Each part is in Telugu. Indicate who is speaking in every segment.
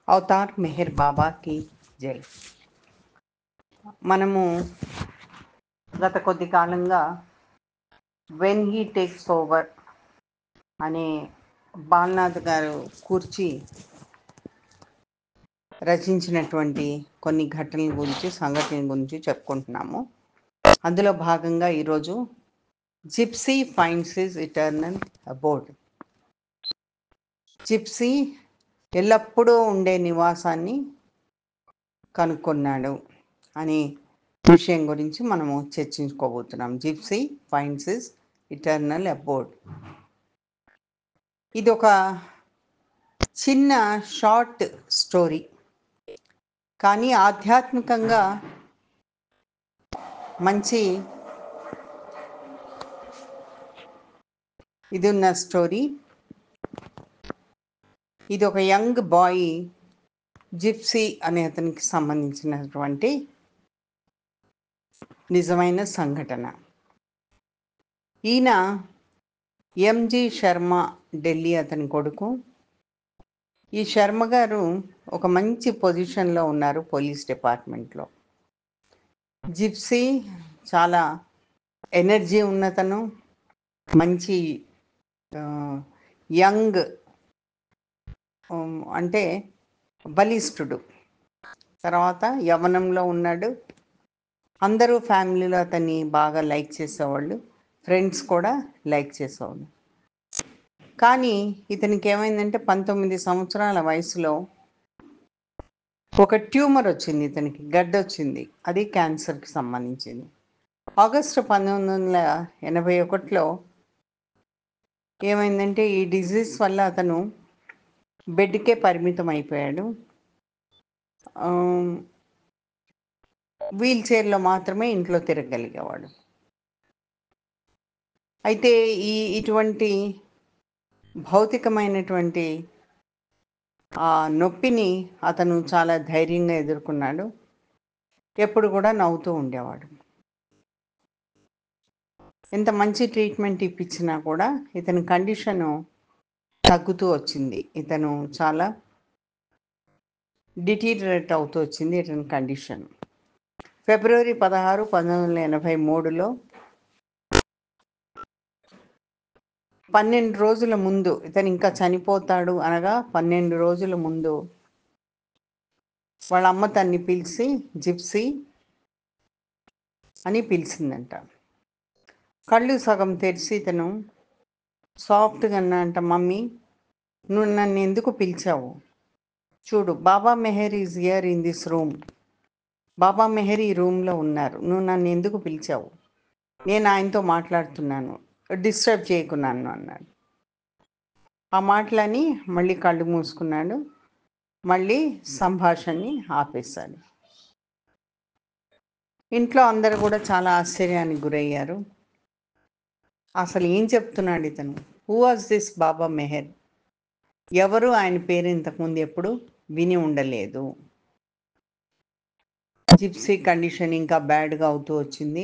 Speaker 1: అవతార్ మెహర్ బాబాకి జై. మనము గత కొద్ది కాలంగా వెన్ హీ టేక్స్ ఓవర్ అనే బాలనాథ్ గారు కూర్చి రచించినటువంటి కొన్ని ఘటనల గురించి, సంఘటనల గురించి చెప్పుకుంటున్నాము. అందులో భాగంగా ఈరోజు Gypsy finds his eternal abode. Gypsy ఎల్లప్పుడూ ఉండే నివాసాన్ని కనుక్కున్నాడు అనే విషయం గురించి మనము చర్చించుకోబోతున్నాం. Gypsy finds his eternal abode. ఇది ఒక చిన్న షార్ట్ స్టోరీ, కానీ ఆధ్యాత్మికంగా మంచి ఇది ఉన్న స్టోరీ. ఇది ఒక యంగ్ బాయ్ జిప్సీ అనే అతనికి సంబంధించినటువంటి నిజమైన సంఘటన. ఈయన ఎంజి శర్మ ఢిల్లీ అతని కొడుకు. ఈ శర్మ గారు ఒక మంచి పొజిషన్లో ఉన్నారు పోలీస్ డిపార్ట్మెంట్లో. జిప్సీ చాలా ఎనర్జీ ఉన్నతను, మంచి యంగ్ అంటే బలిష్ఠుడు. తర్వాత యవ్వనంలో ఉన్నాడు. అందరూ ఫ్యామిలీలో అతన్ని బాగా లైక్ చేసేవాళ్ళు, ఫ్రెండ్స్ కూడా లైక్ చేసేవాళ్ళు. కానీ ఇతనికి ఏమైందంటే 19 సంవత్సరాల వయసులో ఒక ట్యూమర్ వచ్చింది, ఇతనికి గడ్డ వచ్చింది. అది క్యాన్సర్కి సంబంధించింది. ఆగస్టు 1981లో ఏమైందంటే ఈ డిజీజ్ వల్ల అతను బెడ్కే పరిమితం అయిపోయాడు. వీల్ చైర్లో మాత్రమే ఇంట్లో తిరగగలిగేవాడు. అయితే ఇటువంటి భౌతికమైనటువంటి ఆ నొప్పిని అతను చాలా ధైర్యంగా ఎదుర్కొన్నాడు. ఎప్పుడు కూడా నవ్వుతూ ఉండేవాడు. ఎంత మంచి ట్రీట్మెంట్ ఇప్పించినా కూడా ఇతని కండిషను తగ్గుతూ వచ్చింది. ఇతను చాలా డిటీరియరేట్ అవుతూ వచ్చింది ఇతని కండిషన్. ఫిబ్రవరి 16, 1983లో 12 రోజుల ముందు, ఇతను ఇంకా చనిపోతాడు అనగా 12 రోజుల ముందు వాళ్ళ అమ్మ తన్ని పిలిచి జిప్సీ అని పిలిచిందంట. కళ్ళు సగం తెరిచి ఇతను సాఫ్ట్గా అన్నంట, మమ్మీ నువ్వు నన్ను ఎందుకు పిలిచావు? చూడు, Baba Meher is here in this room. Baba Meher ఈ రూమ్లో ఉన్నారు. నువ్వు నన్ను ఎందుకు పిలిచావు? నేను ఆయనతో మాట్లాడుతున్నాను, డిస్టర్బ్ చేయకున్నాను అన్నాడు. ఆ మాటలని మళ్ళీ కళ్ళు మూసుకున్నాడు. మళ్ళీ సంభాషణని ఆపేశాడు. ఇంట్లో అందరూ కూడా చాలా ఆశ్చర్యానికి గురయ్యారు. అసలు ఏం చెప్తున్నాడు ఇతను? హూ వాజ్ దిస్ బాబా మెహర్? ఎవరు ఆయన పేరు ఇంతకుముందు ఎప్పుడు విని ఉండలేదు. జిప్సీ కండిషన్ ఇంకా బ్యాడ్గా అవుతూ వచ్చింది.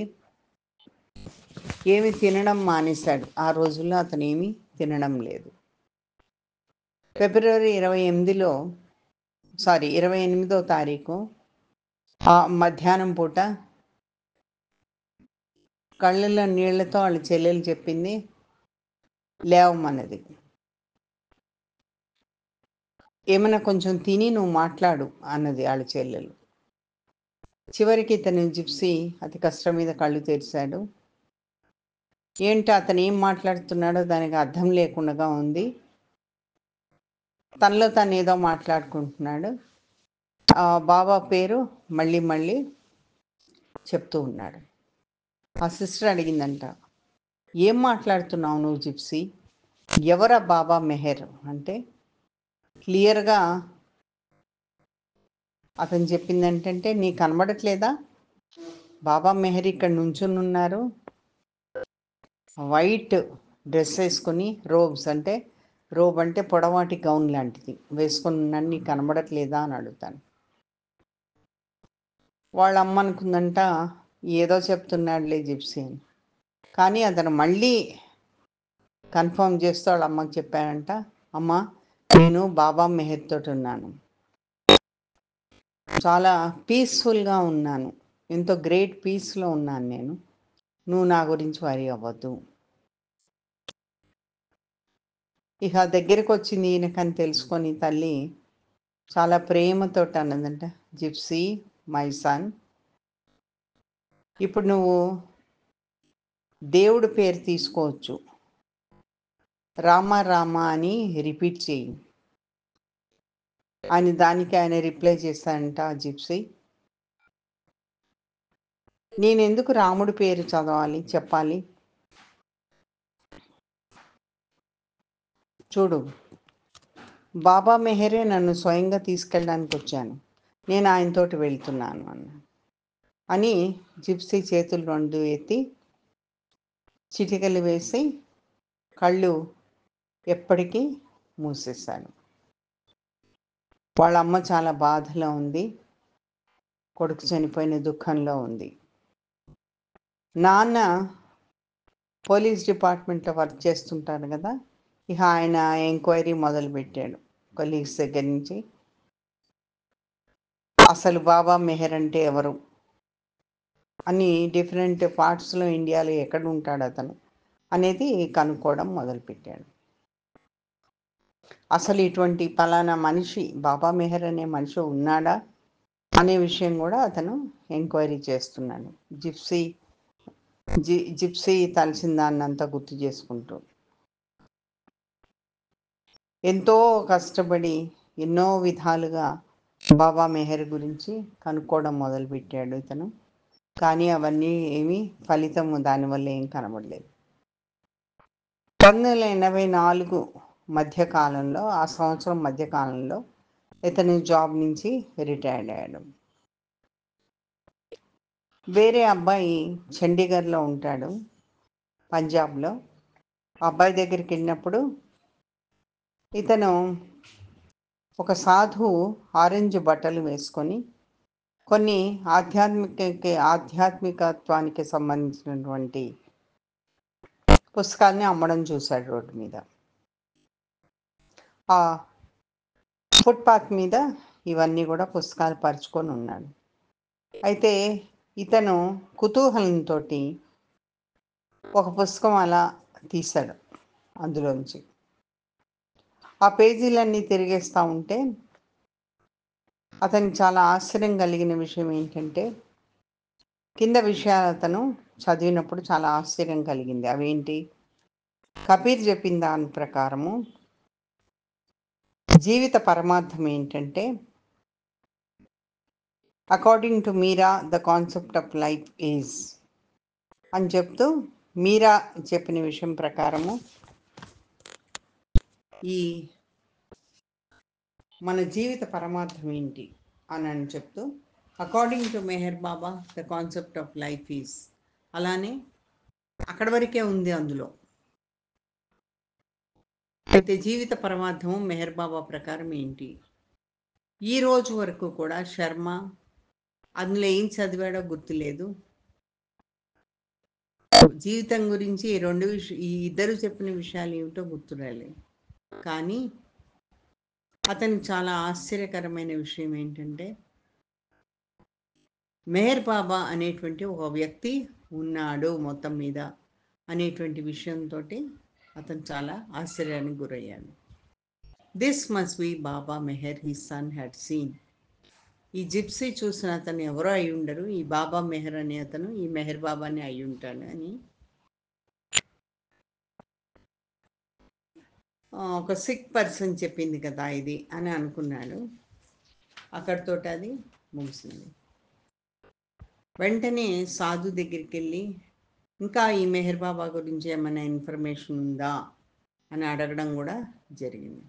Speaker 1: ఏమి తినడం మానేశాడు. ఆ రోజుల్లో అతను ఏమీ తినడం లేదు. ఫిబ్రవరి 28వ తారీఖు మధ్యాహ్నం పూట కళ్ళల్లో నీళ్లతో వాళ్ళ చెల్లెలు చెప్పింది లేవమన్నది. ఏమైనా కొంచెం తిని నువ్వు మాట్లాడు అన్నది వాళ్ళ చెల్లెలు. చివరికి ఇతను జిప్సీ అతి కష్టం మీద కళ్ళు తెరిచాడు. ఏంటో అతను ఏం మాట్లాడుతున్నాడో దానికి అర్థం లేకుండా ఉంది. తనలో తను ఏదో మాట్లాడుకుంటున్నాడు. బాబా పేరు మళ్ళీ మళ్ళీ చెప్తూ ఉన్నాడు. ఆ సిస్టర్ అడిగిందంట, ఏం మాట్లాడుతున్నావు నువ్వు జిప్సీ? ఎవరా బాబా మెహర్ అంటే క్లియర్గా అతను చెప్పింది ఏంటంటే, నీకు కనబడట్లేదా? బాబా మెహర్ ఇక్కడ నుంచుని ఉన్నారు, వైట్ డ్రెస్ వేసుకొని, రోబ్ అంటే పొడవాటి గౌన్ లాంటిది వేసుకొని ఉన్నాడు, నీకు కనబడట్లేదా అని అడుగుతాను. వాళ్ళ అమ్మ అనుకుందంట ఏదో చెప్తున్నాడులే జిప్సీ అని. కానీ అతను మళ్ళీ కన్ఫర్మ్ చేస్తూ వాళ్ళ అమ్మకి చెప్పాడంట, అమ్మ నేను బాబా మెహర్ తోటి ఉన్నాను. చాలా పీస్ఫుల్గా ఉన్నాను, ఎంతో గ్రేట్ పీస్లో ఉన్నాను నేను. నువ్వు నా గురించి వరి అవ్వద్దు. ఇక దగ్గరికి వచ్చింది ఈయనకని తెలుసుకొని తల్లి చాలా ప్రేమతో అన్నదంట, జిప్సీ మై సన్, ఇప్పుడు నువ్వు దేవుడి పేరు తీసుకోవచ్చు, రామ రామ అని రిపీట్ చేయి అని. దానికి ఆయన రిప్లై చేస్తాడంట, జిప్సీ, నేను ఎందుకు రాముడి పేరు చదవాలి చెప్పాలి? చూడు, బాబా మెహరే నన్ను స్వయంగా తీసుకెళ్ళడానికి వచ్చాను, నేను ఆయనతోటి వెళ్తున్నాను అని జిప్సీ చేతులు రెండు ఎత్తి చిటికలు వేసి కళ్ళు ఎప్పటికీ మూసేశాడు. వాళ్ళ అమ్మ చాలా బాధలో ఉంది, కొడుకు చనిపోయిన దుఃఖంలో ఉంది. నాన్న పోలీస్ డిపార్ట్మెంట్లో వర్క్ చేస్తుంటారు కదా, ఇక ఆయన ఎంక్వైరీ మొదలుపెట్టాడు కొలీగ్స్ దగ్గర నుంచి. అసలు బాబా మెహర్ అంటే ఎవరు అని, డిఫరెంట్ పార్ట్స్లో ఇండియాలో ఎక్కడ ఉంటాడు అతను అనేది కనుక్కోవడం మొదలుపెట్టాడు. అసలు ఇటువంటి పలానా మనిషి బాబా మెహర్ అనే మనిషి ఉన్నాడా అనే విషయం కూడా అతను ఎంక్వైరీ చేస్తున్నాడు. జిప్సీ తలసిన దాన్నంతా గుర్తు చేసుకుంటూ ఎంతో కష్టపడి ఎన్నో విధాలుగా బాబా మెహర్ గురించి కనుక్కోవడం మొదలుపెట్టాడు ఇతను. కానీ అవన్నీ ఏమీ ఫలితము దానివల్ల ఏం కనబడలేదు. 1984 మధ్యకాలంలో, ఆ సంవత్సరం మధ్యకాలంలో ఇతను జాబ్ నుంచి రిటైర్డ్ అయ్యాడు. వేరే అబ్బాయి చండీగఢ్లో ఉంటాడు, పంజాబ్లో. అబ్బాయి దగ్గరికి వెళ్ళినప్పుడు ఇతను ఒక సాధువు ఆరెంజ్ బట్టలు వేసుకొని కొన్ని ఆధ్యాత్మికత్వానికి సంబంధించినటువంటి పుస్తకాలని అమ్మడం చూశాడు రోడ్డు మీద. ఆ ఫుట్పాత్ మీద ఇవన్నీ కూడా పుస్తకాలు పరుచుకొని ఉన్నాడు. అయితే ఇతను కుతూహలంతో ఒక పుస్తకం అలా తీశాడు, అందులోంచి ఆ పేజీలన్నీ తిరిగేస్తూ ఉంటే అతనికి చాలా ఆశ్చర్యం కలిగిన విషయం ఏంటంటే, కింద విషయాలు అతను చదివినప్పుడు చాలా ఆశ్చర్యం కలిగింది. అవేంటి? కబీర్ చెప్పిన దాని ప్రకారము జీవిత పరమార్థం ఏంటంటే, according to Meera the concept of life is అని చెప్తూ, మీరా చెప్పిన విషయం ప్రకారము ఈ మన జీవిత పరమార్థం ఏంటి అని చెప్తూ, according to Meher Baba the concept of life is, అలానే అక్కడి వరకే ఉంది అందులో. అయితే జీవిత పరమార్థము మెహర్ బాబా ప్రకారం ఏంటి? ఈ రోజు వరకు కూడా శర్మ అందులో ఏం చదివాడో గుర్తులేదు. జీవితం గురించి ఈ ఇద్దరు చెప్పిన విషయాలు ఏమిటో గుర్తురాలేదు. కానీ అతనికి చాలా ఆశ్చర్యకరమైన విషయం ఏంటంటే, మెహర్ బాబా అనేటువంటి ఒక వ్యక్తి ఉన్నాడు మొత్తం మీద అనేటువంటి విషయంతో అతను చాలా ఆశ్చర్యానికి గురయ్యాడు. This must be Baba Meher his son had seen. ఈ జిప్సీ చూసిన అతను ఎవరో అయి ఉండరు, ఈ బాబా మెహర్ అనే అతను ఈ మెహర్ బాబాని అయి ఉంటాడు అని ఒక సిక్ పర్సన్ చెప్పింది కదా ఇది అని అనుకున్నాడు. అక్కడితో అది ముగిసింది. వెంటనే సాధు దగ్గరికి వెళ్ళి, ఇంకా ఈ మెహర్ బాబా గురించి ఏమైనా ఇన్ఫర్మేషన్ ఉందా అని అడగడం కూడా జరిగింది.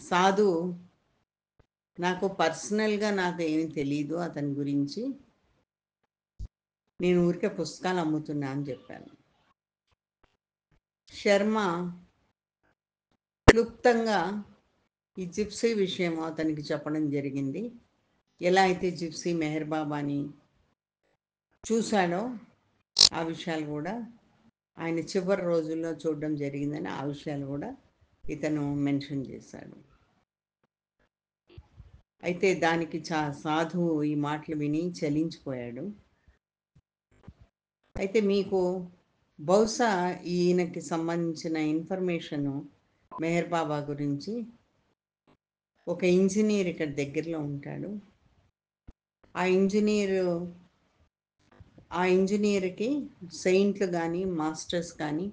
Speaker 1: సాధు, నాకు పర్సనల్గా నాకు ఏమీ తెలియదు అతని గురించి, నేను ఊరికే పుస్తకాలు అమ్ముతున్నా అని చెప్పాను. శర్మ క్లుప్తంగా ఈ జిప్సీ విషయం అతనికి చెప్పడం జరిగింది. ఎలా అయితే జిప్సీ మెహర్ బాబాని చూశాడో ఆ విషయాలు కూడా, ఆయన చివరి రోజుల్లో చూడడం జరిగిందని ఆ విషయాలు కూడా ఇతను మెన్షన్ చేశాడు. అయితే దానికి సాధువు ఈ మాటలు విని చలించిపోయాడు. అయితే మీకు బహుశా ఈయనకి సంబంధించిన ఇన్ఫర్మేషను మెహర్ బాబా గురించి ఒక ఇంజనీర్ ఇక్కడ దగ్గరలో ఉంటాడు. ఆ ఇంజనీర్కి సెయింట్లు కానీ మాస్టర్స్ కానీ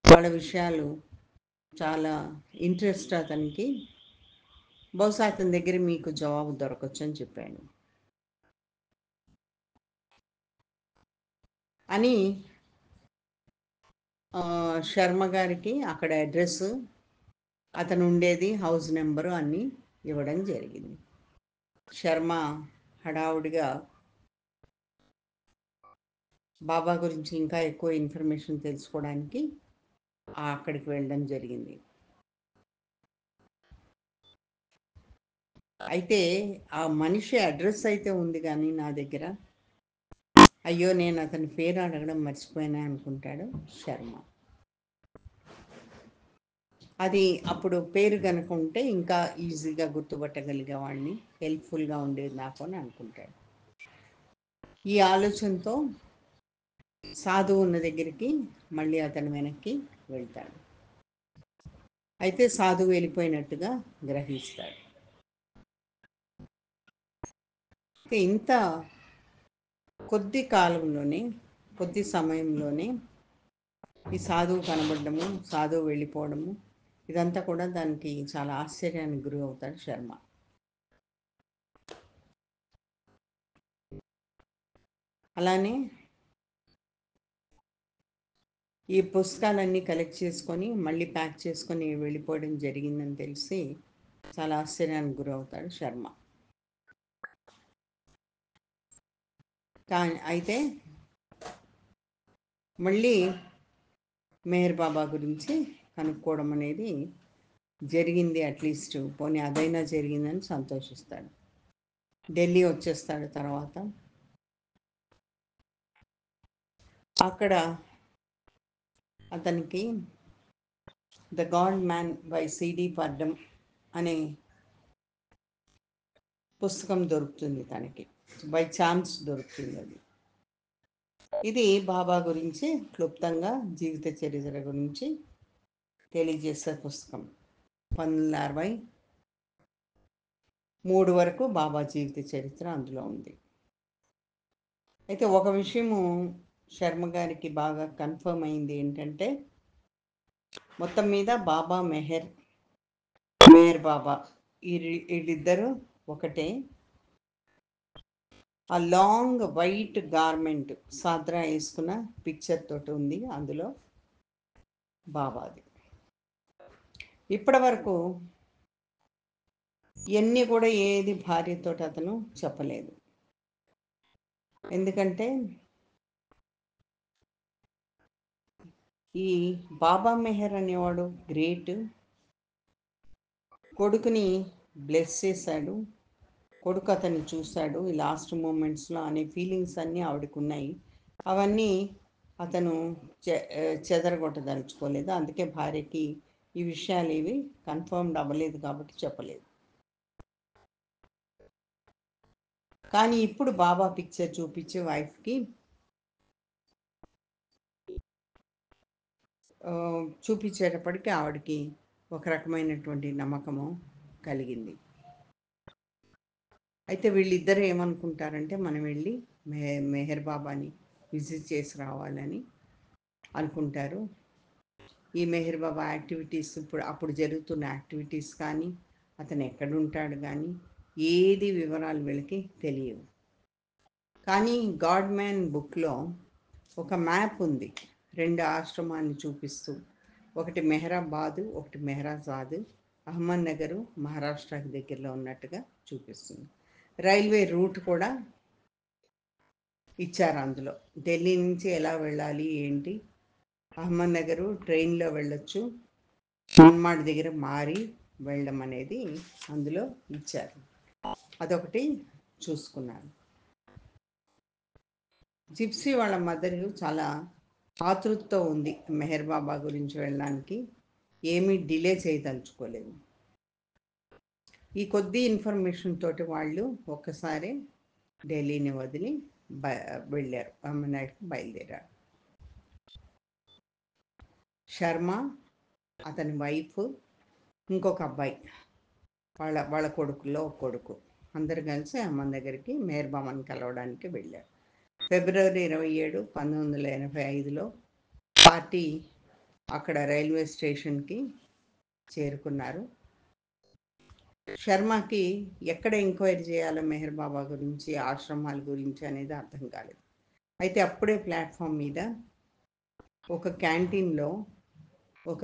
Speaker 1: వాళ్ళ విషయాలు చాలా ఇంట్రెస్ట్ అతనికి. బహుశా అతని దగ్గర మీకు జవాబు దొరకచ్చు అని చెప్పాను అని శర్మ గారికి అక్కడ అడ్రస్, అతను ఉండేది హౌస్ నెంబరు అన్నీ ఇవ్వడం జరిగింది. శర్మ హడావుడిగా బాబా గురించి ఇంకా ఎక్కువ ఇన్ఫర్మేషన్ తెలుసుకోవడానికి అక్కడికి వెళ్ళడం జరిగింది. అయితే ఆ మనిషి అడ్రస్ అయితే ఉంది కానీ నా దగ్గర, అయ్యో నేను అతని పేరు అడగడం మర్చిపోయినా అనుకుంటాడు శర్మ. అది అప్పుడు పేరు కనుక ఉంటే ఇంకా ఈజీగా గుర్తుపట్టగలిగే వాడిని, హెల్ప్ఫుల్గా ఉండేది నాకు అని అనుకుంటాడు. ఈ ఆలోచనతో సాధువు ఉన్న దగ్గరికి మళ్ళీ అతను వెనక్కి వెళ్తాడు. అయితే సాధువు వెళ్ళిపోయినట్టుగా గ్రహిస్తాడు. ఇంత కొద్ది కాలంలోనే, కొద్ది సమయంలోనే ఈ సాధువు కనబడము, సాధువు వెళ్ళిపోవడము, ఇదంతా కూడా దానికి చాలా ఆశ్చర్యానికి గురి అవుతాడు శర్మ. అలానే ఈ పుస్తకాలన్నీ కలెక్ట్ చేసుకొని మళ్ళీ ప్యాక్ చేసుకొని వెళ్ళిపోవడం జరిగిందని తెలిసి చాలా ఆశ్చర్యానికి గురవుతాడు శర్మ. అయితే మళ్ళీ మెహర్ బాబా గురించి కనుక్కోవడం అనేది జరిగింది. అట్లీస్ట్ పోనీ అదైనా జరిగిందని సంతోషిస్తాడు. ఢిల్లీ వచ్చేస్తాడు. తర్వాత అక్కడ అతనికి the God man by C D Purdom అనే పుస్తకం దొరుకుతుంది తనకి, బై ఛాన్స్ దొరుకుతుంది అది. ఇది బాబా గురించి క్లుప్తంగా జీవిత చరిత్ర గురించి తెలియజేసే పుస్తకం. 1963 వరకు బాబా జీవిత చరిత్ర అందులో ఉంది. అయితే ఒక విషయము శర్మ గారికి బాగా కన్ఫర్మ్ అయింది ఏంటంటే, మొత్తం మీద బాబా మెహర్ బాబా వీళ్ళిద్దరూ ఒకటే. ఆ లాంగ్ వైట్ గార్మెంట్ సాద్రా వేసుకున్న పిక్చర్ తోటి ఉంది అందులో బాబాది. ఇప్పటి వరకు ఇవన్నీ కూడా ఏది భార్యతో అతను చెప్పలేదు. ఎందుకంటే ఈ బాబా మెహర్ అనేవాడు గ్రేట్. కొడుకుని బ్లెస్ చేశాడు, కొడుకు అతన్ని చూశాడు ఈ లాస్ట్ మూమెంట్స్లో అనే ఫీలింగ్స్ అన్నీ ఆవిడకు ఉన్నాయి. అవన్నీ అతను చెదరగొట్టదలుచుకోలేదు. అందుకే భార్యకి ఈ విషయాలు ఇవి కన్ఫర్మ్డ్ అవ్వలేదు కాబట్టి చెప్పలేదు. కానీ ఇప్పుడు బాబా పిక్చర్ చూపించే వైఫ్కి చూపించేటప్పటికి ఆవిడకి ఒక రకమైనటువంటి నమ్మకము కలిగింది. అయితే వీళ్ళిద్దరూ ఏమనుకుంటారంటే, మనం వెళ్ళి మెహర్ బాబాని విజిట్ చేసి రావాలని అనుకుంటారు. ఈ మెహర్ బాబా యాక్టివిటీస్, అప్పుడు జరుగుతున్న యాక్టివిటీస్ కానీ, అతను ఎక్కడుంటాడు కానీ ఏది వివరాలు వీళ్ళకి తెలియవు. కానీ గాడ్ మ్యాన్ బుక్లో ఒక మ్యాప్ ఉంది, 2 ఆశ్రమాన్ని చూపిస్తూ. ఒకటి మెహరాబాదు, ఒకటి మెహరాజాద్, అహ్మద్ నగరు మహారాష్ట్రకి దగ్గరలో ఉన్నట్టుగా చూపిస్తుంది. రైల్వే రూట్ కూడా ఇచ్చారు అందులో. ఢిల్లీ నుంచి ఎలా వెళ్ళాలి ఏంటి, అహ్మద్ నగరు ట్రైన్లో వెళ్ళొచ్చు, మన్మాడ్ దగ్గర మారి వెళ్ళడం అనేది అందులో ఇచ్చారు. అదొకటి చూసుకున్నాను. జిప్సీ వాళ్ళ మదర్ చాలా ఆతృతతో ఉంది మెహర్ బాబా గురించి వెళ్ళడానికి, ఏమీ డిలే చేయదలుచుకోలేదు. ఈ కొద్ది ఇన్ఫర్మేషన్ తోటి వాళ్ళు ఒక్కసారి ఢిల్లీని వదిలి వెళ్ళారు, అమర్నాథ్కి బయలుదేరారు. శర్మ, అతని వైఫ్, ఇంకొక అబ్బాయి, వాళ్ళ కొడుకులో ఒక కొడుకు, అందరు కలిసి అమ్మన్ దగ్గరికి మేహర్ బాబాని కలవడానికి వెళ్ళారు. ఫిబ్రవరి 27, 1985లో పార్టీ అక్కడ రైల్వే స్టేషన్కి చేరుకున్నారు. శర్మకి ఎక్కడ ఎంక్వైరీ చేయాలో మెహర్ బాబా గురించి, ఆశ్రమాల గురించి అనేది అర్థం కాలేదు. అయితే అప్పుడే ప్లాట్ఫామ్ మీద ఒక క్యాంటీన్లో ఒక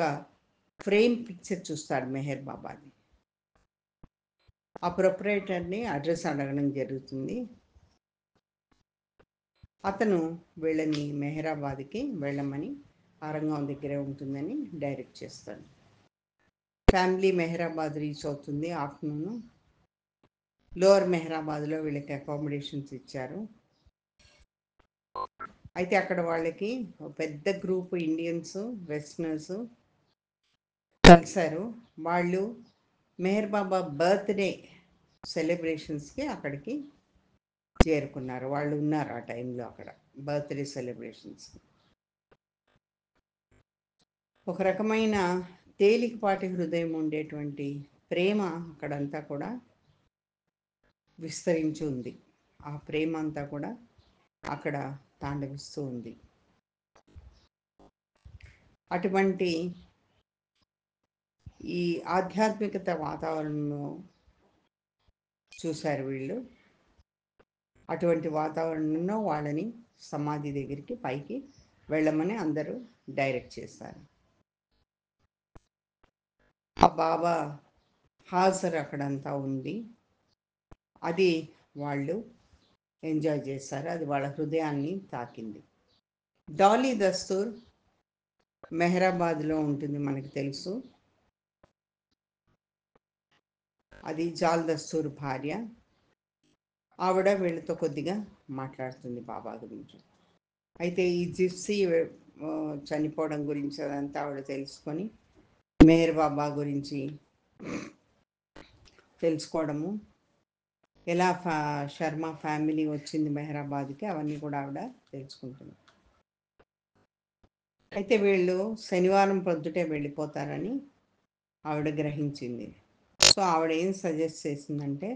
Speaker 1: ఫ్రేమ్ పిక్చర్ చూస్తాడు మెహర్ బాబాది. ఆ ప్రొపరేటర్ని అడ్రస్ అడగడం జరుగుతుంది. అతను వీళ్ళని మెహరాబాద్కి వెళ్ళమని, ఆరంగం దగ్గరే ఉంటుందని డైరెక్ట్ చేస్తాడు. ఫ్యామిలీ మెహరాబాద్ రీచ్ అవుతుంది ఆఫ్టర్నూన్. లోవర్ మెహరాబాద్లో వీళ్ళకి అకామిడేషన్స్ ఇచ్చారు. అయితే అక్కడ వాళ్ళకి పెద్ద గ్రూప్ ఇండియన్స్, వెస్టర్నర్స్ కలిశారు. వాళ్ళు మెహర్ బాబా బర్త్డే సెలబ్రేషన్స్కి అక్కడికి చేరుకున్నారు. వాళ్ళు ఉన్నారు ఆ టైంలో అక్కడ బర్త్డే సెలబ్రేషన్స్. ఒక రకమైన తేలికపాటి హృదయం ఉండేటువంటి ప్రేమ అక్కడంతా కూడా విస్తరించి ఉంది. ఆ ప్రేమ అంతా కూడా అక్కడ తాండవిస్తూ ఉంది. అటువంటి ఈ ఆధ్యాత్మికత వాతావరణంలో చూశారు వీళ్ళు. అటువంటి వాతావరణంలో వాళ్ళని సమాధి దగ్గరికి పైకి వెళ్ళమని అందరూ డైరెక్ట్ చేశారు. ఆ బాబా హాజరు అక్కడంతా ఉంది. అది వాళ్ళు ఎంజాయ్ చేశారు. అది వాళ్ళ హృదయాన్ని తాకింది. డాలీ దస్తూర్ మెహరాబాద్లో ఉంటుంది, మనకి తెలుసు. అది జాల్ దస్తూర్ భార్య. ఆవిడ వీళ్ళతో కొద్దిగా మాట్లాడుతుంది బాబా గురించి. అయితే ఈ జిప్సీ చనిపోవడం గురించి అదంతా ఆవిడ తెలుసుకొని మెహర్ బాబా గురించి తెలుసుకోవడము, ఎలా శర్మ ఫ్యామిలీ వచ్చింది మెహరాబాద్కి, అవన్నీ కూడా ఆవిడ తెలుసుకుంటుంది. అయితే వీళ్ళు శనివారం పొద్దుటే వెళ్ళిపోతారని ఆవిడ గ్రహించింది. సో ఆవిడ ఏం సజెస్ట్ చేసిందంటే,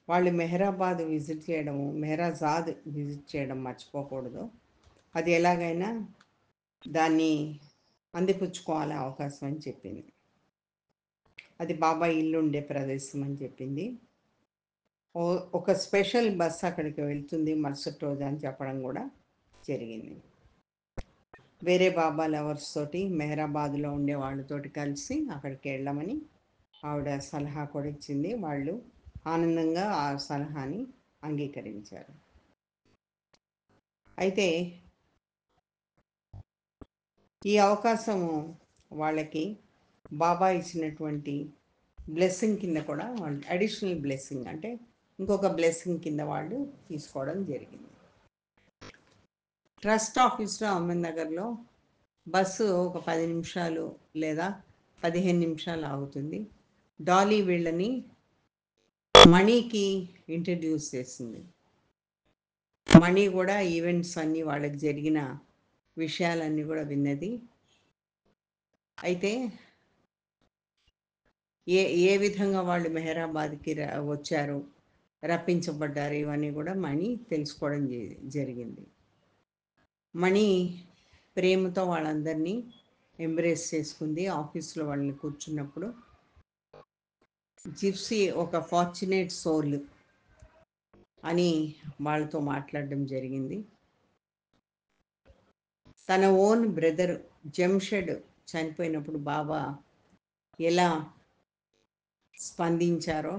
Speaker 1: వాళ్ళు మెహరాబాద్ విజిట్ చేయడము, మెహరాజాద్ విజిట్ చేయడం మర్చిపోకూడదు. అది ఎలాగైనా దాన్ని అందిపుచ్చుకోవాలి అవకాశం అని చెప్పింది. అది బాబా ఇల్లు ఉండే ప్రదేశం అని చెప్పింది. ఒక స్పెషల్ బస్ అక్కడికి వెళ్తుంది మరుసటి రోజు అని చెప్పడం కూడా జరిగింది. వేరే బాబా లవర్స్ తోటి, మెహరాబాద్లో ఉండే వాళ్ళతోటి కలిసి అక్కడికి వెళ్ళమని ఆవిడ సలహా కూడా ఇచ్చింది. వాళ్ళు ఆనందంగా ఆ సలహాని అంగీకరించారు. అయితే ఈ అవకాశము వాళ్ళకి బాబా ఇచ్చినటువంటి బ్లెస్సింగ్ కింద కూడా వాళ్ళు అడిషనల్ బ్లెస్సింగ్, అంటే ఇంకొక బ్లెస్సింగ్ కింద వాళ్ళు తీసుకోవడం జరిగింది. ట్రస్ట్ ఆఫీస్లో అహ్మద్నగర్లో బస్సు ఒక 10 నిమిషాలు లేదా 15 నిమిషాలు ఆగుతుంది. డాలీ వీళ్ళని మణికి ఇంట్రడ్యూస్ చేసింది. మణి కూడా ఈవెంట్స్ అన్నీ, వాళ్ళకి జరిగిన విషయాలన్నీ కూడా విన్నది. అయితే ఏ విధంగా వాళ్ళు మెహరాబాద్కి వచ్చారు, రప్పించబడ్డారు, ఇవన్నీ కూడా మణి తెలుసుకోవడం జరిగింది. మణి ప్రేమతో వాళ్ళందరినీ ఎంబ్రేస్ చేసుకుంది. ఆఫీస్లో వాళ్ళని కూర్చున్నప్పుడు జిప్సీ ఒక ఫార్చునేట్ సోల్ అని వాళ్ళతో మాట్లాడడం జరిగింది. తన ఓన్ బ్రదర్ జంషెడ్ చనిపోయినప్పుడు బాబా ఎలా స్పందించారో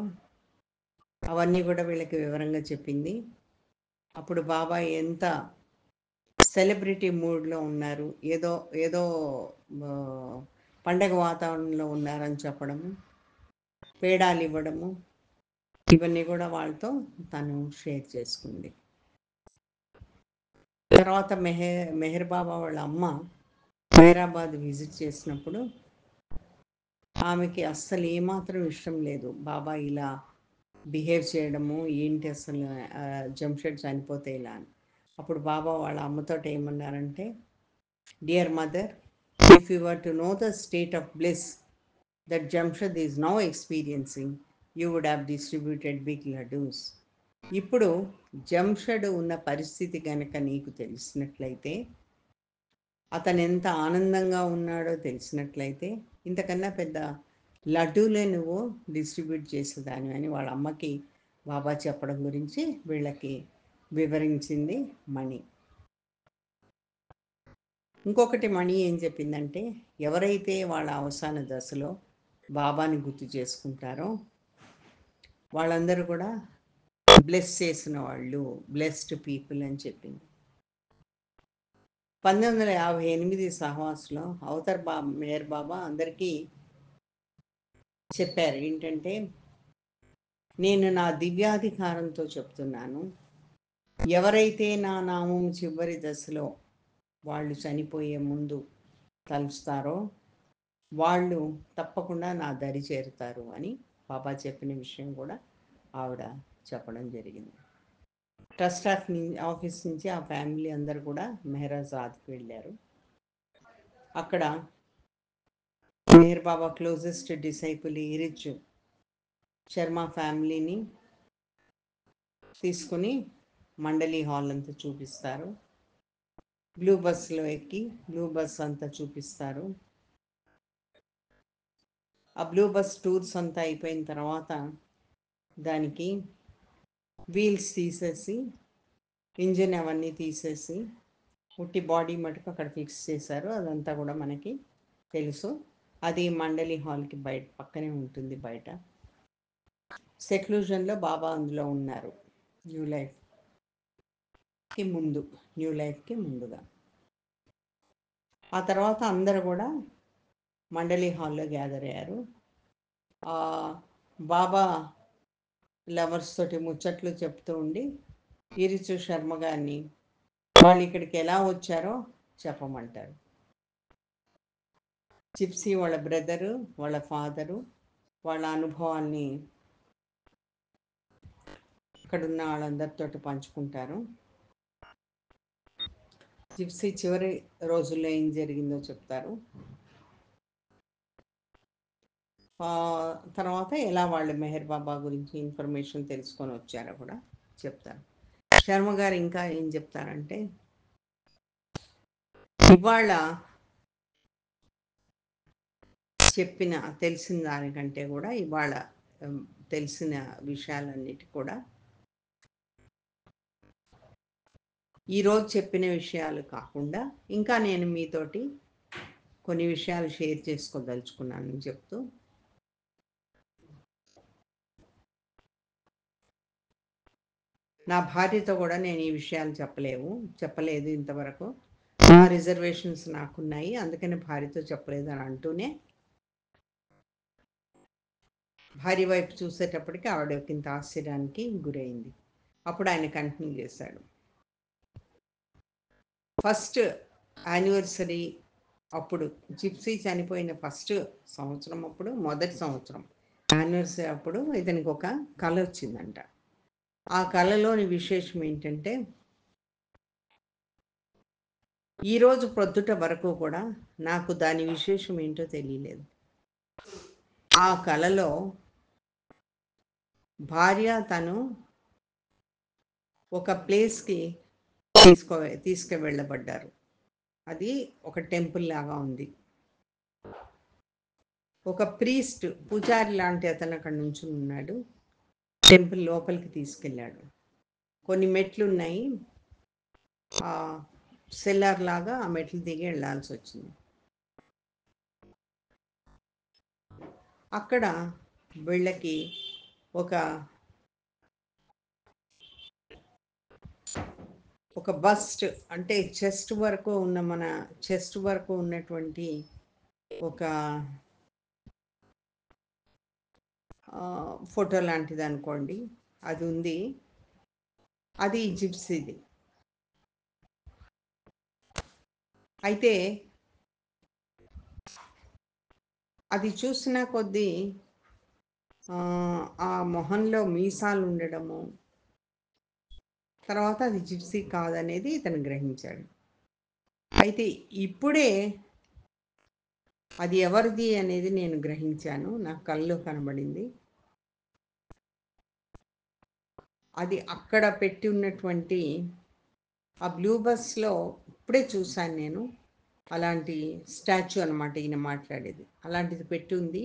Speaker 1: అవన్నీ కూడా వీళ్ళకి వివరంగా చెప్పింది. అప్పుడు బాబా ఎంత సెలబ్రిటీ మూడ్లో ఉన్నారు, ఏదో ఏదో పండగ వాతావరణంలో ఉన్నారని చెప్పడము, పేడాలు ఇవ్వడము, ఇవన్నీ కూడా వాళ్ళతో తను షేర్ చేసుకుంది. తర్వాత మెహర్ బాబా వాళ్ళ అమ్మ హైదరాబాద్ విజిట్ చేసినప్పుడు ఆమెకి అస్సలు ఏమాత్రం ఇష్టం లేదు బాబా ఇలా బిహేవ్ చేయడము, ఏంటి అసలు జంషెడ్ చనిపోతే ఇలా అని. అప్పుడు బాబా వాళ్ళ అమ్మతోటి ఏమన్నారంటే, dear mother, if you were to know the state of bliss that Jamshed is now experiencing, you would have distributed big laddoos. ఇప్పుడు జంషడ్ ఉన్న పరిస్థితి కనుక నీకు తెలిసినట్లయితే, అతను ఎంత ఆనందంగా ఉన్నాడో తెలిసినట్లయితే, ఇంతకన్నా పెద్ద లడ్డూలే నువ్వు డిస్ట్రిబ్యూట్ చేసేదాన్ని అని వాళ్ళ అమ్మకి బాబా చెప్పడం గురించి వీళ్ళకి వివరించింది మణి. ఇంకొకటి మణి ఏం చెప్పిందంటే, ఎవరైతే వాళ్ళ అవసాన దశలో బాబాని గుర్తు చేసుకుంటారో వాళ్ళందరూ కూడా బ్లెస్ చేసిన వాళ్ళు, బ్లెస్డ్ పీపుల్ అని చెప్పింది. 1958 సహవాస్లో అవతర్ మేయర్ బాబా అందరికీ చెప్పారు ఏంటంటే, నేను నా దివ్యాధికారంతో చెప్తున్నాను, ఎవరైతే నా నామం చివరి దశలో వాళ్ళు చనిపోయే ముందు తలుస్తారో వాళ్ళు తప్పకుండా నా దరి చేరుతారు అని బాబా చెప్పిన విషయం కూడా ఆవిడ చెప్పడం జరిగింది. ట్రస్ట్ ఆఫీస్ నుంచి ఆ ఫ్యామిలీ అందరు కూడా మెహరాజాద్కి వెళ్ళారు. అక్కడ మెహర్ బాబా క్లోజెస్ట్ డిసైపుల్ ఇరిచ్ శర్మ ఫ్యామిలీని తీసుకుని మండలి హాల్ అంతా చూపిస్తారు. బ్లూ బస్లో ఎక్కి బ్లూ బస్ అంతా చూపిస్తారు. ఆ బ్లూ బస్ టూర్స్ అంతా అయిపోయిన తర్వాత దానికి వీల్స్ తీసేసి, ఇంజిన్ అవన్నీ తీసేసి ఉట్టి బాడీ మటుకు అక్కడ ఫిక్స్ చేశారు. అదంతా కూడా మనకి తెలుసు. అది మండలి హాల్కి బయట పక్కనే ఉంటుంది. బయట సెక్లూజన్లో బాబా అందులో ఉన్నారు. న్యూ లైఫ్కి ముందుగా. ఆ తర్వాత అందరూ కూడా మండలి హాల్లో గ్యాదర్ అయ్యారు. బాబా లవర్స్ తోటి ముచ్చట్లు చెప్తూ ఉండి ఇరిచు శర్మ గారిని వాళ్ళు ఇక్కడికి ఎలా వచ్చారో చెప్పమంటారు. జిప్సీ వాళ్ళ బ్రదరు, వాళ్ళ ఫాదరు వాళ్ళ అనుభవాల్ని ఇక్కడున్న వాళ్ళందరితో పంచుకుంటారు. జిప్సీ చివరి రోజుల్లో ఏం జరిగిందో చెప్తారు. తర్వాత ఎలా వాళ్ళు మెహర్ బాబా గురించి ఇన్ఫర్మేషన్ తెలుసుకొని వచ్చారో కూడా చెప్తారు. శర్మ గారు ఇంకా ఏం చెప్తారంటే, ఇవాళ తెలిసిన దానికంటే కూడా ఇవాళ తెలిసిన విషయాలన్నిటి కూడా ఈరోజు చెప్పిన విషయాలు కాకుండా ఇంకా నేను మీతోటి కొన్ని విషయాలు షేర్ చేసుకోదలుచుకున్నానని చెప్తూ, నా భార్యతో కూడా నేను ఈ విషయాలు చెప్పలేదు ఇంతవరకు. నా రిజర్వేషన్స్ నాకున్నాయి, అందుకని భార్యతో చెప్పలేదు అని అంటూనే భార్య వైపు చూసేటప్పటికి ఆవిడ ఇంత ఆశ్చర్యానికి గురైంది. అప్పుడు ఆయన కంటిన్యూ చేశాడు. ఫస్ట్ యానివర్సరీ అప్పుడు జిప్సీ చనిపోయిన ఫస్ట్ సంవత్సరం అప్పుడు, మొదటి సంవత్సరం యానివర్సరీ అప్పుడు ఇతనికి ఒక కళ వచ్చిందంట. ఆ కళలోని విశేషం ఏంటంటే, ఈరోజు ప్రొద్దుట వరకు కూడా నాకు దాని విశేషం ఏంటో తెలియలేదు. ఆ కళలో భార్య తను ఒక ప్లేస్కి తీసుకువెళ్ళబడ్డారు. అది ఒక టెంపుల్ లాగా ఉంది. ఒక ప్రీస్ట్, పూజారి లాంటి అతను అక్కడ నుంచి ఉన్నాడు. టెంపుల్ లోపలికి తీసుకెళ్ళాడు. కొన్ని మెట్లు ఉన్నాయి, సెల్లార్ లాగా ఆ మెట్లు దిగి వెళ్ళాల్సి వచ్చింది. అక్కడ వీళ్ళకి ఒక బస్ట్ అంటే చెస్ట్ వరకు ఉన్నటువంటి ఒక ఫోటో లాంటిది అనుకోండి, అది ఉంది. అది జిప్సీది. అయితే అది చూసిన కొద్దీ ఆ మొహంలో మీసాలు ఉండడము, తర్వాత అది జిప్సీ కాదనేది ఇతను గ్రహించాడు. అయితే ఇప్పుడే అది ఎవరిది అనేది నేను గ్రహించాను. నా కల్లో కనబడింది. అది అక్కడ పెట్టి ఉన్నటువంటి ఆ బ్లూ బస్‌లో ఇప్పుడే చూశాను నేను. అలాంటి స్టాచ్యూ అనమాట ఈయన మాట్లాడేది. అలాంటిది పెట్టి ఉంది.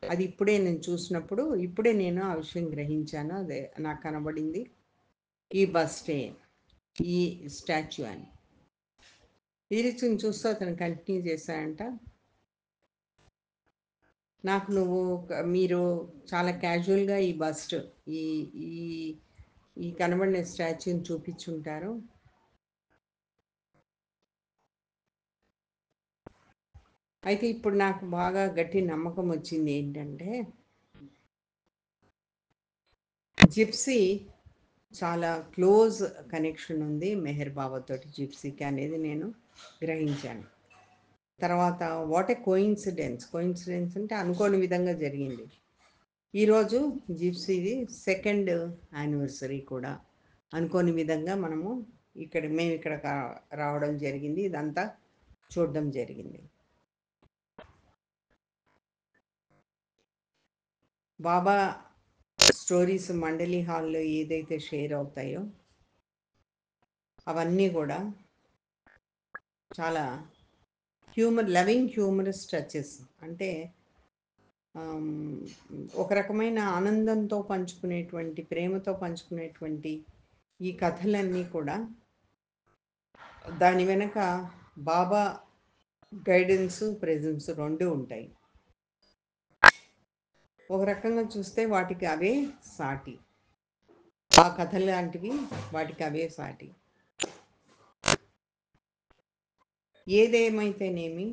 Speaker 1: అది ఇప్పుడే నేను చూసినప్పుడు, ఇప్పుడే నేను ఆ విషయం గ్రహించాను. అదే నాకు కనబడింది. ఈ బస్టే, ఈ స్టాచ్యూ అని. ఈరిచ్‌ని చూస్తూ అతను కంటిన్యూ చేశాడంట. నాకు మీరు చాలా క్యాజువల్‌గా ఈ బస్ట్, ఈ ఈ ఈ కనబడిన స్టాచ్యూని చూపించుంటారు. అయితే ఇప్పుడు నాకు బాగా గట్టి నమ్మకం వచ్చింది ఏంటంటే, జిప్సీ చాలా క్లోజ్ కనెక్షన్ ఉంది మెహర్ బాబాతోటి జిప్సీకి అనేది నేను గ్రహించాను. తర్వాత వాట్ ఏ కోయిన్సిడెన్స్ అంటే అనుకోని విధంగా జరిగింది. ఈరోజు జిప్సీది సెకండ్ యానివర్సరీ కూడా అనుకోని విధంగా మేము ఇక్కడ రావడం జరిగింది. ఇదంతా చూడడం జరిగింది. బాబా స్టోరీస్ మండలి హాల్లో ఏదైతే షేర్ అవుతాయో అవన్నీ కూడా చాలా హ్యూమరస్ టచెస్. అంటే ఒక రకమైన ఆనందంతో పంచుకునేటువంటి, ప్రేమతో పంచుకునేటువంటి ఈ కథలన్నీ కూడా దాని వెనక బాబా గైడెన్స్, ప్రెజెన్స్ 2 ఉంటాయి. ఒక రకంగా చూస్తే వాటికి అవే సాటి. ఆ కథలు లాంటివి వాటికి అవే సాటి. ఏదేమైతేనేమి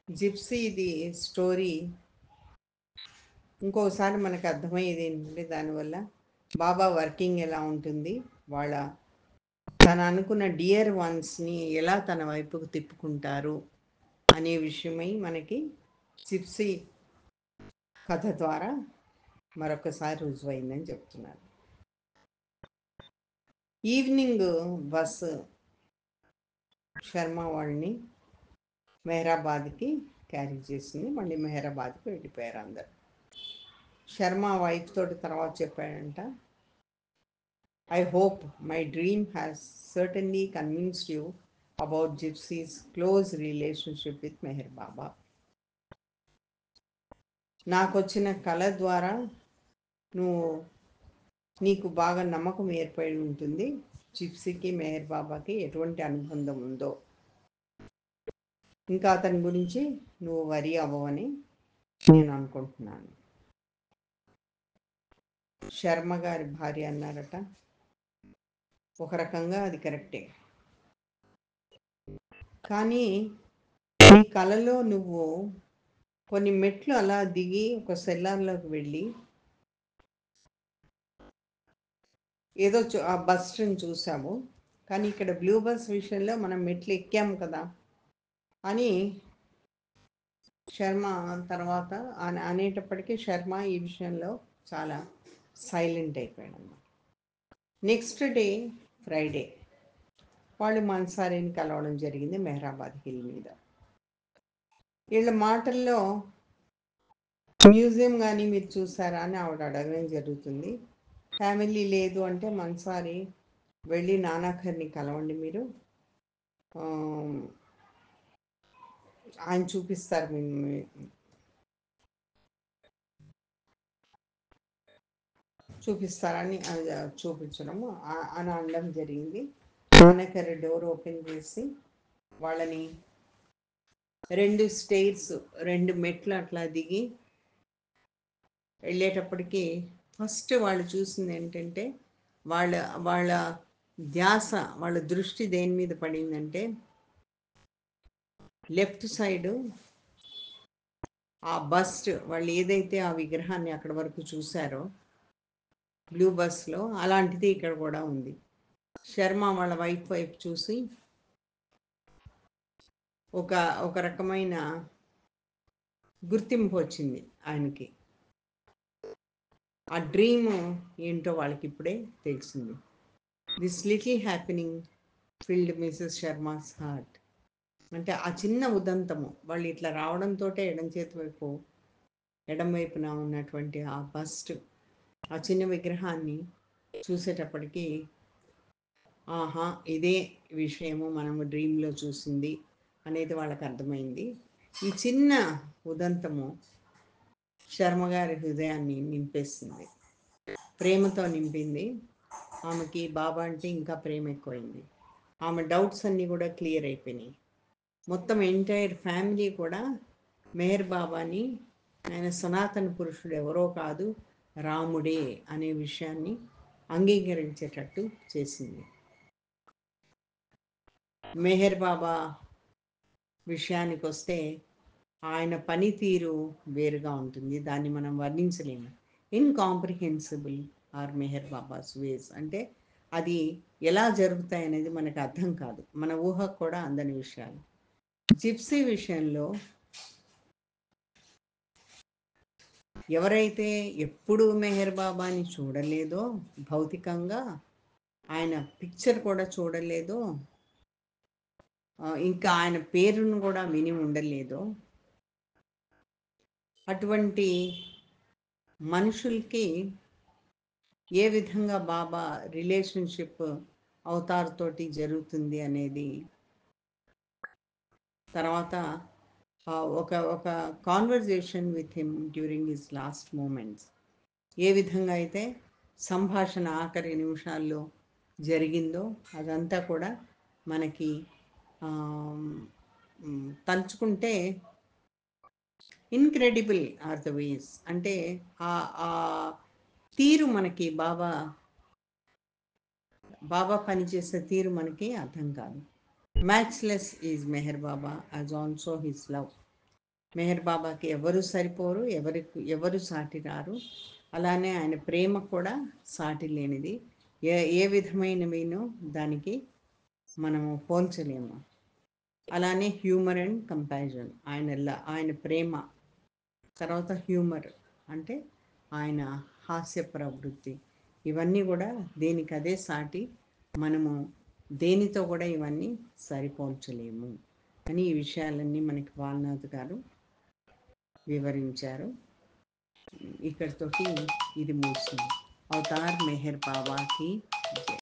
Speaker 1: జిప్సీది స్టోరీ ఇంకోసారి మనకు అర్థమయ్యేది ఏంటంటే దానివల్ల బాబా వర్కింగ్ ఎలా ఉంటుంది, తను అనుకున్న డియర్ వన్స్ని ఎలా తన వైపుకు తిప్పుకుంటారు అనే విషయమై మనకి జిప్సీ కథ ద్వారా మరొకసారి రుజువైందని చెప్తున్నారు. ఈవినింగ్ బస్సు శర్మ వాళ్ళని మెహరాబాద్కి క్యారీ చేసింది. మళ్ళీ మెహరాబాద్కి వెళ్ళిపోయారు అందరు. శర్మ వైఫ్ తోటి తర్వాత చెప్పాడంట, I hope my dream has certainly convinced you about Gypsy's close relationship with Meher Baba. నాకు వచ్చిన కళ ద్వారా నీకు బాగా నమ్మకం ఏర్పడి ఉంటుంది జిప్సీకి మెహర్ బాబాకి ఎటువంటి అనుబంధం ఉందో. ఇంకా అతని గురించి నువ్వు వరి అవ్వవని నేను అనుకుంటున్నాను. శర్మ గారి భార్య అన్నారట, ఒక రకంగా అది కరెక్టే. కానీ నీ కళలో నువ్వు కొన్ని మెట్లు అలా దిగి ఒక సెల్లార్లోకి వెళ్ళి ఏదో ఆ బస్ని చూసాము. కానీ ఇక్కడ బ్లూ బస్ విషయంలో మనం మెట్లు ఎక్కాము కదా అని శర్మ తర్వాత అనేటప్పటికీ శర్మ ఈ విషయంలో చాలా సైలెంట్ అయిపోయాడు అన్నమాట. నెక్స్ట్ డే ఫ్రైడే వాళ్ళు మన్సారీని కలవడం జరిగింది మెహరాబాద్ హిల్ మీద. వీళ్ళ మాటల్లో మ్యూజియం కానీ మీరు చూసారా అని ఆవిడ అడగడం జరుగుతుంది. ఫ్యామిలీ లేదు అంటే, మన్సారీ వెళ్ళి నానాఖర్ని కలవండి, మీరు ఆయన చూపిస్తారు చూపిస్తారని చూపించడము అని అనడం జరిగింది. నాన్నగారి డోర్ ఓపెన్ చేసి వాళ్ళని 2 స్టైర్స్ 2 మెట్లు అట్లా దిగి వెళ్ళేటప్పటికి ఫస్ట్ వాళ్ళు చూసింది ఏంటంటే వాళ్ళ వాళ్ళ ధ్యాస, వాళ్ళ దృష్టి దేని మీద పడిందంటే లెఫ్ట్ సైడు ఆ బస్ట్, వాళ్ళు ఏదైతే ఆ విగ్రహాన్ని అక్కడ వరకు చూశారో బ్లూ బస్లో అలాంటిది ఇక్కడ కూడా ఉంది. శర్మ వాళ్ళ వైపు చూసి ఒక రకమైన గుర్తింపు వచ్చింది ఆయనకి. ఆ డ్రీమ్ ఏంటో వాళ్ళకి ఇప్పుడే తెలిసింది. This little happening filled Mrs Sharma's heart. అంటే ఆ చిన్న ఉదంతము వాళ్ళు ఇట్లా రావడంతో ఎడం వైపున ఉన్నటువంటి ఆ బస్ట్, ఆ చిన్న విగ్రహాన్ని చూసేటప్పటికి ఆహా ఇదే విషయము మనము డ్రీమ్లో చూసింది అనేది వాళ్ళకి అర్థమైంది. ఈ చిన్న ఉదంతము శర్మగారి హృదయాన్ని నింపేసింది, ప్రేమతో నింపింది. ఆమెకి బాబా అంటే ఇంకా ప్రేమ ఎక్కువైంది. ఆమె డౌట్స్ అన్నీ కూడా క్లియర్ అయిపోయినాయి. మొత్తం ఎంటైర్ ఫ్యామిలీ కూడా మెహర్ బాబాని ఆయన సనాతన పురుషుడు ఎవరో కాదు రాముడే అనే విషయాన్ని అంగీకరించేటట్టు చేసింది. మెహర్ బాబా విషయానికి వస్తే ఆయన పనితీరు వేరుగా ఉంటుంది, దాన్ని మనం వర్ణించలేము. ఇన్కాంప్రిహెన్సిబుల్ ఆర్ మెహర్ బాబాస్ వేస్ అంటే అది ఎలా జరుగుతాయి అనేది మనకు అర్థం కాదు, మన ఊహకు కూడా అందని విషయాలు. జిప్సీ విషయంలో ఎవరైతే ఎప్పుడు మెహర్ బాబాని చూడలేదో, భౌతికంగా ఆయన పిక్చర్ కూడా చూడలేదో, ఇంకా ఆయన పేరును కూడా విని ఉండలేదో, అటువంటి మనుషులకి ఏ విధంగా బాబా రిలేషన్షిప్ అవతార్తోటి జరుగుతుంది అనేది తర్వాత ఒక ఒక conversation with him during his last moments ఏ విధంగా అయితే సంభాషణ ఆఖరి నిమిషాల్లో జరిగిందో అదంతా కూడా మనకి తలుచుకుంటే ఇన్క్రెడిబుల్ ఆర్ ద వేస్. అంటే ఆ తీరు మనకి బాబా పనిచేసే తీరు మనకి అర్థం కాదు. Matchless is Meher Baba as also his love. Meher బాబాకి ఎవరు సరిపోరు, ఎవరు సాటి రారు. అలానే ఆయన ప్రేమ కూడా సాటి లేనిది. ఏ విధమైనవినో దానికి మనము పోల్చలేము. అలానే హ్యూమర్ అండ్ కంపారిజన్, ఆయన ప్రేమ తర్వాత హ్యూమర్ అంటే ఆయన హాస్య ప్రవృత్తి, ఇవన్నీ కూడా దేనికదే సాటి. మనము దేనితో కూడా ఇవన్నీ సరిపోల్చలేము అని ఈ విషయాలన్నీ మనకి వాల్నాథ్ గారు వివరించారు. ఇక్కడితోటి ఇది ముగిసింది. అవతార్ మెహర్ బాబాకి జై.